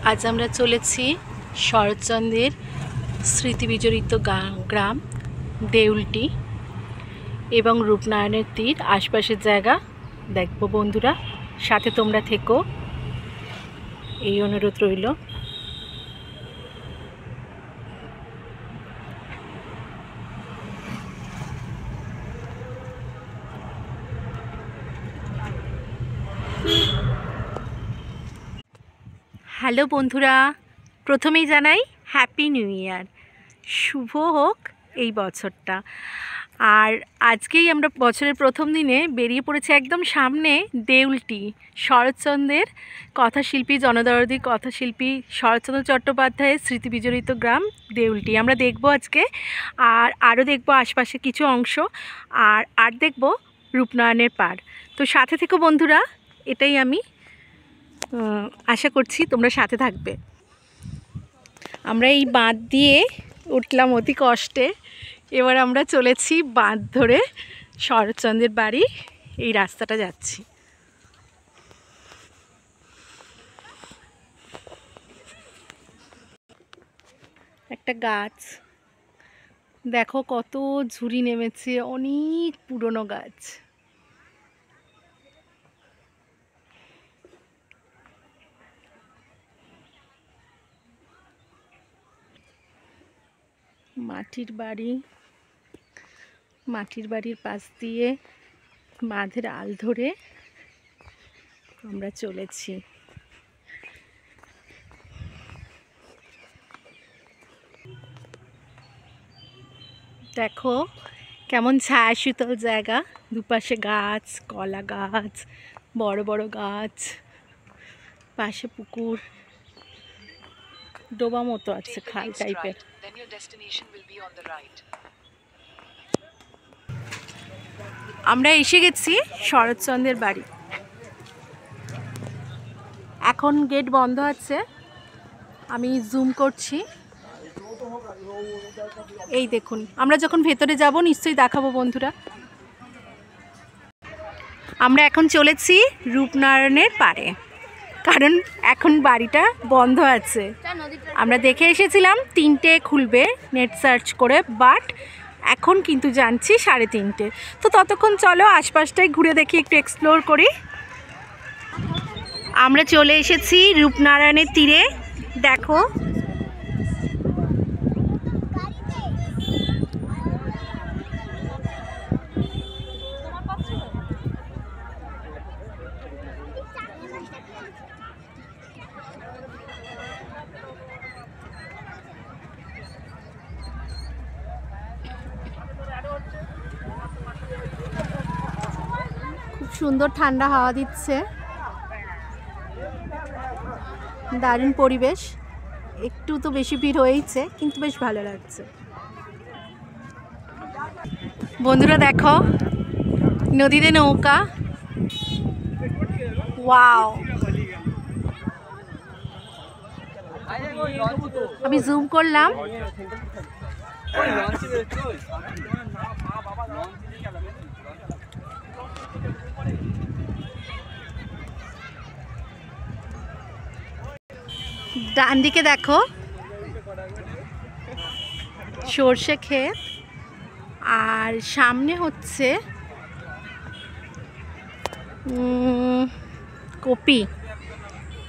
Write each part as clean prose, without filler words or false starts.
আজ আমরা চলেছি শরৎচন্দ্রের স্মৃতিবিজড়িত গ্রাম দেউলটি এবং রূপনারায়ণের তীর আশপাশের জায়গা দেখব। বন্ধুরা, সাথে তোমরা থেকো, এই অনুরোধ রইল। হ্যালো বন্ধুরা, প্রথমেই জানাই হ্যাপি নিউ ইয়ার, শুভ হোক এই বছরটা। আর আজকেই আমরা বছরের প্রথম দিনে বেরিয়ে পড়েছি একদম সামনে দেউলটি, শরৎচন্দ্রের কথাশিল্পী, জনদরদী কথাশিল্পী শরৎচন্দ্র চট্টোপাধ্যায়ের স্মৃতিবিজড়িত গ্রাম দেউলটি আমরা দেখব আজকে। আর আরও দেখব আশপাশে কিছু অংশ, আর দেখব রূপনারায়ণের পাড়। তো সাথে থেকো বন্ধুরা, এটাই আমি আশা করছি তোমরা সাথে থাকবে। আমরা এই বাঁধ দিয়ে উঠলাম অতি কষ্টে, এবার আমরা চলেছি বাঁধ ধরে শরৎচন্দ্রের বাড়ি, এই রাস্তাটা যাচ্ছি। একটা গাছ দেখো, কত ঝুরি নেমেছে, অনেক পুরনো গাছ। মাটির বাড়ির পাশ দিয়ে বাঁধের আল ধরে আমরা চলেছি। দেখো কেমন ছায়া শীতল জায়গা, দুপাশে গাছ, কলা গাছ, বড় বড় গাছ, পাশে পুকুর, ডোবা মতো আছে, খাল টাইপের। আমরা এসে গেছি শরৎচন্দ্রের বাড়ি। এখন গেট বন্ধ আছে, আমি জুম করছি। এই দেখুন, আমরা যখন ভেতরে যাব নিশ্চয়ই দেখাবো বন্ধুরা। আমরা এখন চলেছি রূপনারায়ণের পাড়ে, কারণ এখন বাড়িটা বন্ধ আছে। আমরা দেখে এসেছিলাম 3টে খুলবে নেট সার্চ করে, বাট এখন কিন্তু জানছি 3:30। তো ততক্ষণ চলো আশপাশটাই ঘুরে দেখি, একটু এক্সপ্লোর করি। আমরা চলে এসেছি রূপনারায়ণের তীরে। দেখো খুব সুন্দর ঠান্ডা হাওয়া দিচ্ছে, দারুণ পরিবেশ। একটু তো বেশি ভিড় হয়েছে, কিন্তু বেশ ভালো লাগছে। বন্ধুরা দেখো, নদীতে নৌকা, ওয়াও। আমি জুম করলাম। ডান দিকে দেখো সর্ষে ক্ষেত, আর সামনে হচ্ছে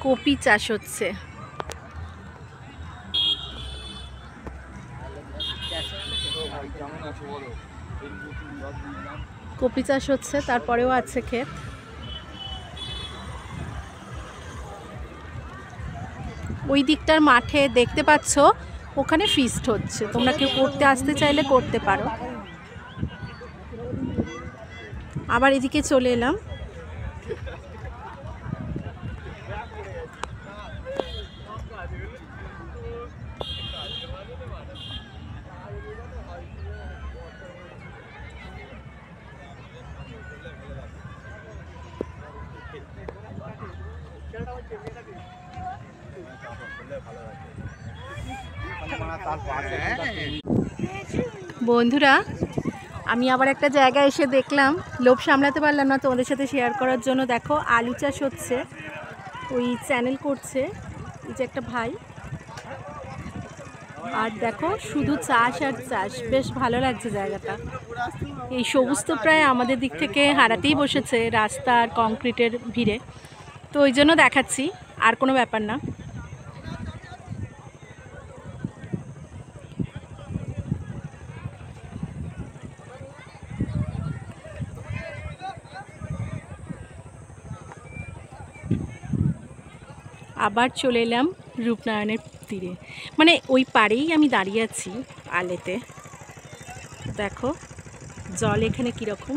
কপি চাষ হচ্ছে। কপি চাষ হচ্ছে, তারপরেও আছে ক্ষেত। ওই দিকটার মাঠে দেখতে পাচ্ছ, ওখানে ফিস্ট হচ্ছে। তোমরা কেউ করতে আসতে চাইলে করতে পারো। আবার এদিকে চলে এলাম। বন্ধুরা, আমি আবার একটা জায়গায় এসে দেখলাম, লোভ সামলাতে পারলাম না তোমাদের সাথে শেয়ার করার জন্য। দেখো আলু চাষ হচ্ছে, ওই চ্যানেল করছে এই যে একটা ভাই, আর দেখো শুধু চাষ আর চাষ, বেশ ভালো লাগছে জায়গাটা। এই সবুজ তো প্রায় আমাদের দিক থেকে হারাতেই বসেছে রাস্তা আর কংক্রিটের ভিড়ে, তো ওই জন্য দেখাচ্ছি, আর কোনো ব্যাপার না। আবার চলে এলাম রূপনারায়ণের তীরে, মানে ওই পাড়েই আমি দাঁড়িয়ে আছি আলেতে। দেখো জল এখানে কীরকম।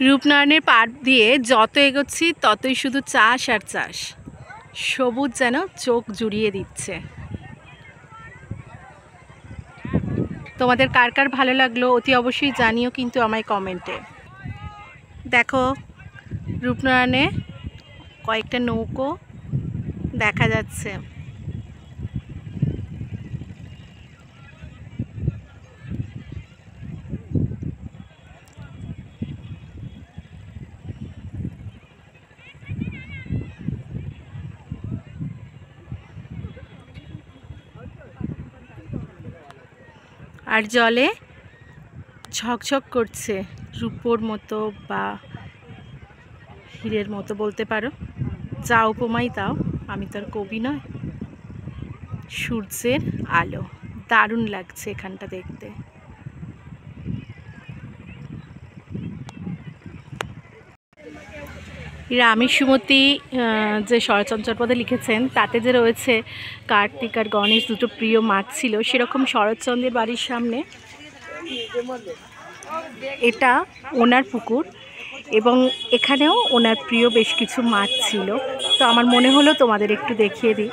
রূপনারায়ণের পাড় দিয়ে যত এগোচ্ছি ততই শুধু চাষ আর চাষ, সবুজ যেন চোখ জুড়িয়ে দিচ্ছে। তোমাদের কার কার ভালো লাগলো অতি অবশ্যই জানিও কিন্তু আমায় কমেন্টে। দেখো রূপনারায়ণে কয়েকটা নৌকো দেখা যাচ্ছে। আর জলে ঝকঝক করছে রূপোর মতো বা হীরের মতো বলতে পারো, যা উপমাই দাও, আমি তো আর কবি নয়। সূর্যের আলো দারুণ লাগছে এখানটা দেখতে। রামের সুমতি যে শরৎচন্দ্র চট্টোপাধ্যায় লিখেছেন তাতে যে রয়েছে কার্তিক আর গণেশ দুটো প্রিয় মাছ ছিল, সেরকম শরৎচন্দ্রের বাড়ির সামনে এটা ওনার পুকুর, এবং এখানেও ওনার প্রিয় বেশ কিছু মাছ ছিল। তো আমার মনে হলো তোমাদের একটু দেখিয়ে দিই।